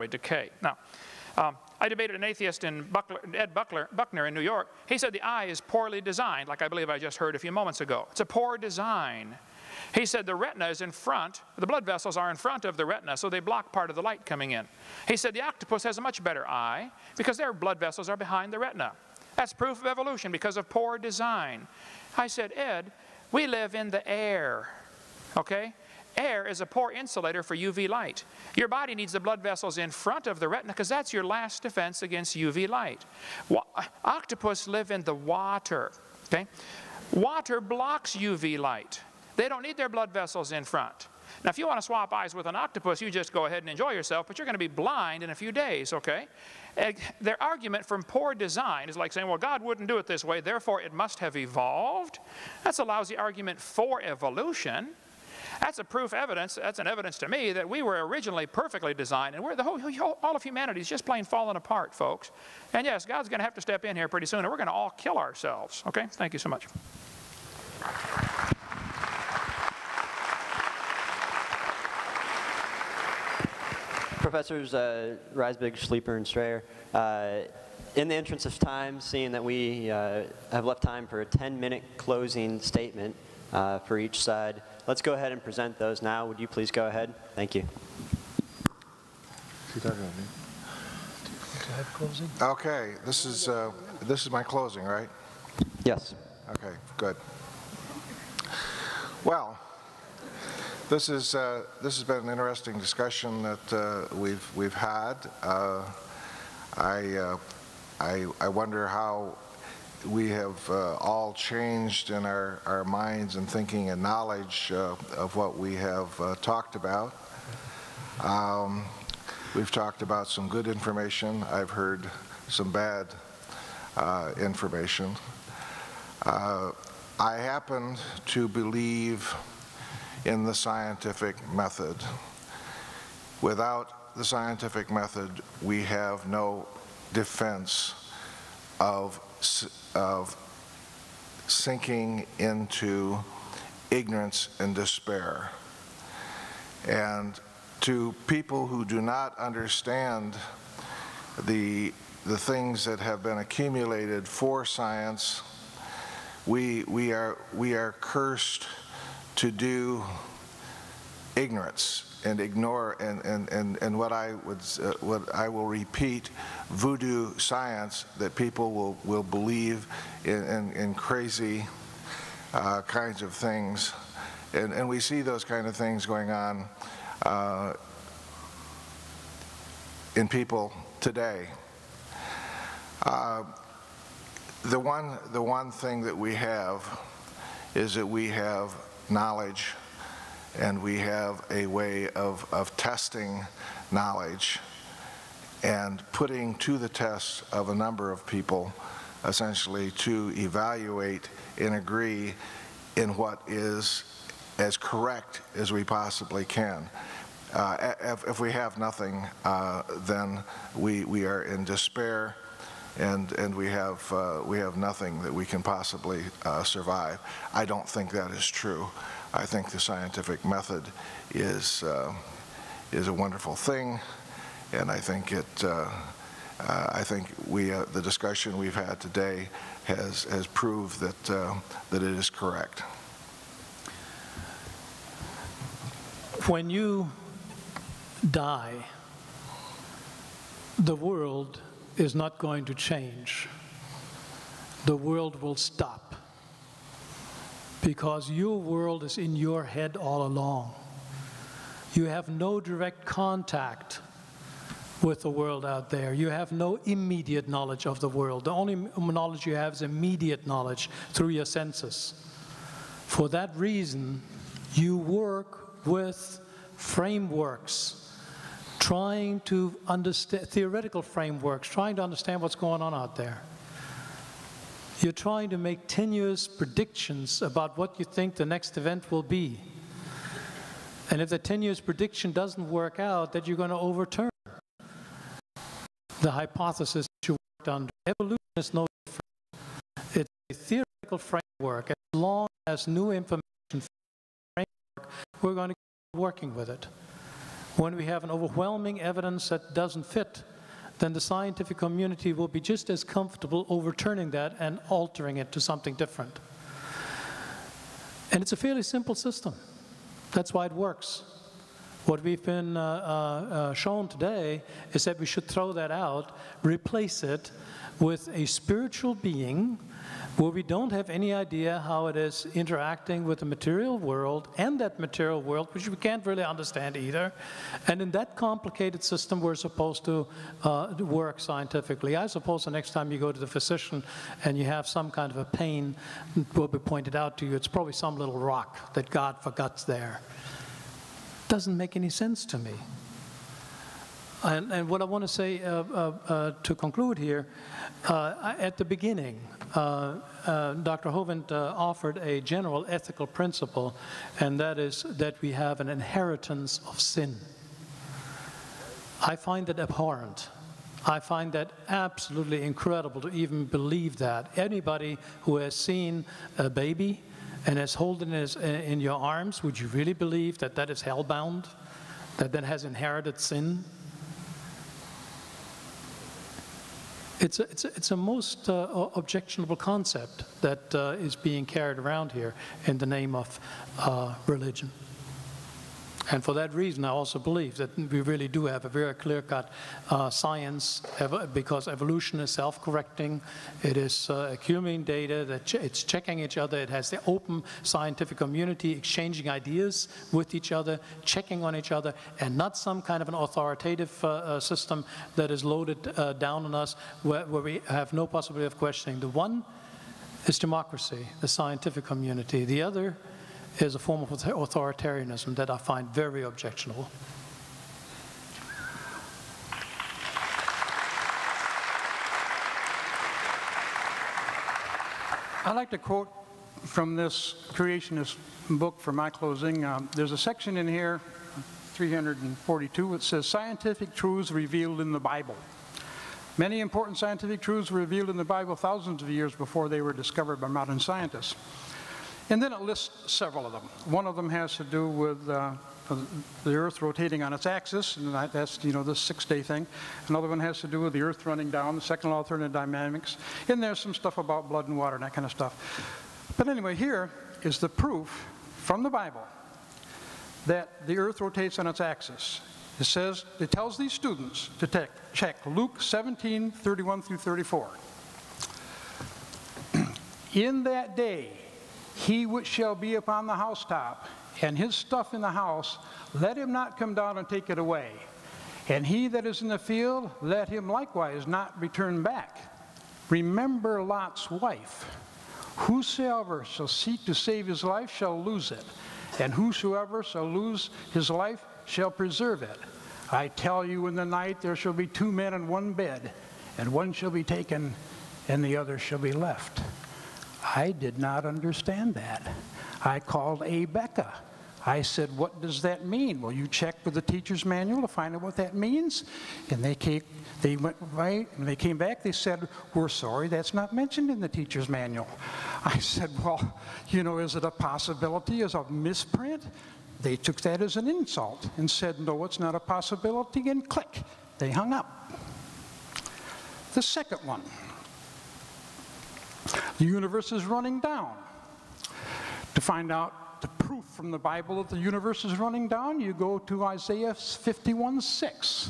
decay. Now, I debated an atheist in Ed Buckner in New York. He said the eye is poorly designed, like I believe I just heard a few moments ago. It's a poor design. He said the retina is in front, the blood vessels are in front of the retina, so they block part of the light coming in. He said the octopus has a much better eye because their blood vessels are behind the retina. That's proof of evolution because of poor design. I said, Ed, we live in the air, okay? Air is a poor insulator for UV light. Your body needs the blood vessels in front of the retina because that's your last defense against UV light. Octopus live in the water, okay? Water blocks UV light. They don't need their blood vessels in front. Now, if you want to swap eyes with an octopus, you just go ahead and enjoy yourself, but you're going to be blind in a few days, okay? Their argument from poor design is like saying, well, God wouldn't do it this way, therefore it must have evolved. That's a lousy argument for evolution. That's a proof evidence, that's an evidence to me that we were originally perfectly designed, and all of humanity is just plain falling apart, folks. And yes, God's going to have to step in here pretty soon, and we're going to all kill ourselves, okay? Thank you so much. Professors Reisbig, Schleifer, and Strayer, in the interest of time, seeing that we have left time for a 10-minute closing statement for each side, let's go ahead and present those now. Would you please go ahead? Thank you. Okay, this is my closing, right? Yes. Okay, good. Well, this has been an interesting discussion that we've had. I wonder how we have all changed in our minds and thinking and knowledge of what we have talked about. We've talked about some good information. I've heard some bad information. I happen to believe in the scientific method. Without the scientific method, we have no defense of sinking into ignorance and despair. And to people who do not understand the things that have been accumulated for science, we are cursed to do ignorance and ignore and what I will repeat, voodoo science, that people will believe in crazy kinds of things, and we see those kind of things going on in people today. The one thing that we have is that we have knowledge, and we have a way of testing knowledge and putting to the test of a number of people, essentially, to evaluate and agree in what is as correct as we possibly can. If we have nothing, then we are in despair, and we have nothing that we can possibly survive. I don't think that is true. I think the scientific method is a wonderful thing, and I think the discussion we've had today has proved that it is correct. When you die, the world is not going to change. The world will stop, because your world is in your head all along. You have no direct contact with the world out there. You have no immediate knowledge of the world. The only knowledge you have is immediate knowledge through your senses. For that reason, you work with frameworks, trying to understand, theoretical frameworks, trying to understand what's going on out there. You're trying to make tenuous predictions about what you think the next event will be. And if the tenuous prediction doesn't work out, that you're going to overturn the hypothesis that you worked under. Evolution is no different. It's a theoretical framework. As long as new information framework, we're going to keep working with it. when we have an overwhelming evidence that doesn't fit, then the scientific community will be just as comfortable overturning that and altering it to something different. And it's a fairly simple system. That's why it works. What we've been shown today is that we should throw that out, replace it with a spiritual being where we don't have any idea how it is interacting with the material world and that material world, which we can't really understand either. And in that complicated system, we're supposed to work scientifically. I suppose the next time you go to the physician and you have some kind of a pain, it will be pointed out to you, it's probably some little rock that God forgot's there. Doesn't make any sense to me. And what I want to say to conclude here, at the beginning, Dr. Hovind offered a general ethical principle, and that is that we have an inheritance of sin. I find that abhorrent. I find that absolutely incredible to even believe that. Anybody who has seen a baby and has holding it in your arms, would you really believe that that is hellbound, that that has inherited sin? It's a most objectionable concept that is being carried around here in the name of religion. And for that reason, I also believe that we really do have a very clear-cut science, because evolution is self-correcting. It is accumulating data, that it's checking each other. It has the open scientific community exchanging ideas with each other, checking on each other, and not some kind of an authoritative system that is loaded down on us where we have no possibility of questioning. The one is democracy, the scientific community. The other is a form of authoritarianism that I find very objectionable. I'd like to quote from this creationist book for my closing. There's a section in here, 342, which says, "Scientific truths revealed in the Bible." Many important scientific truths were revealed in the Bible thousands of years before they were discovered by modern scientists. And then it lists several of them. One of them has to do with the Earth rotating on its axis, and that's, you know, this 6-day thing. Another one has to do with the Earth running down, the second law of thermodynamics. And there's some stuff about blood and water and that kind of stuff. But anyway, here is the proof from the Bible that the Earth rotates on its axis. It says, it tells these students to check Luke 17:31 through 34. "In that day, he which shall be upon the housetop, and his stuff in the house, let him not come down and take it away. And he that is in the field, let him likewise not return back. Remember Lot's wife. Whosoever shall seek to save his life shall lose it, and whosoever shall lose his life shall preserve it. I tell you, in the night there shall be 2 men in one bed, and one shall be taken, and the other shall be left." I did not understand that. I called Abeka. I said, "What does that mean?" "Well, you check with the teacher's manual to find out what that means." And they went right, and they came back, they said, "We're sorry, that's not mentioned in the teacher's manual." I said, "Well, you know, is it a possibility, is a misprint?" They took that as an insult and said, "No, it's not a possibility," and click, they hung up. The second one. The universe is running down. To find out the proof from the Bible that the universe is running down, you go to Isaiah 51:6.